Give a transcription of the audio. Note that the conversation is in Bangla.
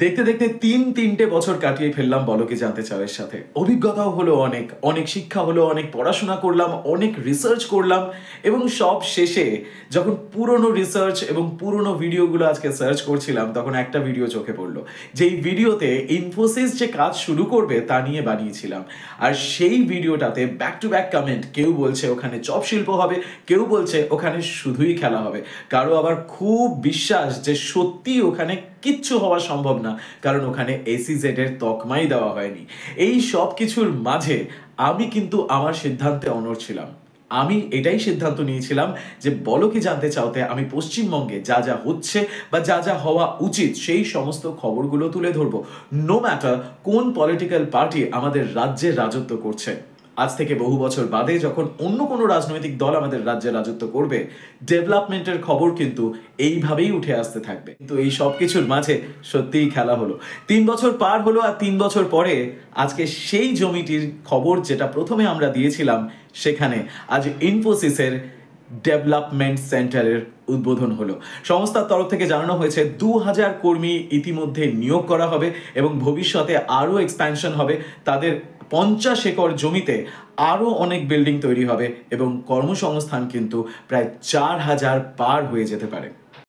দেখতে দেখতে তিনটে বছর কাটিয়ে ফেললাম বলো কি জানতে চাও এর সাথে। অভিজ্ঞতাও হলো অনেক, অনেক শিক্ষা হলো, অনেক পড়াশোনা করলাম, অনেক রিসার্চ করলাম এবং সব শেষে যখন পুরনো রিসার্চ এবং পুরনো ভিডিওগুলো আজকে সার্চ করছিলাম তখন একটা ভিডিও চোখে পড়লো, যেই ভিডিওতে ইনফোসিস যে কাজ শুরু করবে তা নিয়ে বানিয়েছিলাম। আর সেই ভিডিওটাতে ব্যাক টু ব্যাক কমেন্ট, কেউ বলছে ওখানে চপ শিল্প হবে, কেউ বলছে ওখানে শুধুই খেলা হবে, কারো আবার খুব বিশ্বাস যে সত্যি ওখানে কিচ্ছু হওয়া সম্ভব না, কারণ ওখানে এসিজেড এর তকমাই দেওয়া হয়নি। এই সব কিছুর মাঝে আমি কিন্তু আমার সিদ্ধান্তে অনড় ছিলাম। আমি এটাই সিদ্ধান্ত নিয়েছিলাম যে বলো কি জানতে চাওতে আমি পশ্চিমবঙ্গে যা যা হচ্ছে বা যা যা হওয়া উচিত সেই সমস্ত খবরগুলো তুলে ধরবো, নো ম্যাটার কোন পলিটিক্যাল পার্টি আমাদের রাজ্যে রাজত্ব করছে। আজ থেকে বহু বছর বাদে যখন অন্য কোনো রাজনৈতিক দল আমাদের রাজ্যে রাজত্ব করবে, ডেভেলপমেন্টের খবর কিন্তু এইভাবেই উঠে আসতে থাকবে। কিন্তু এই সব কিছুর মাঝে সত্যিই খেলা হলো। 3 বছর পার হলো আর 3 বছর পরে আজকে সেই জমিটির খবর যেটা প্রথমে আমরা দিয়েছিলাম, সেখানে আজ ইনফোসিসের ডেভেলপমেন্ট সেন্টারের উদ্বোধন হলো। সংস্থার তরফ থেকে জানানো হয়েছে 2000 কর্মী ইতিমধ্যে নিয়োগ করা হবে এবং ভবিষ্যতে আরও এক্সপ্যানশন হবে। তাদের 50 একর জমিতে আরও অনেক বিল্ডিং তৈরি হবে এবং কর্মসংস্থান কিন্তু প্রায় 4000 পার হয়ে যেতে পারে।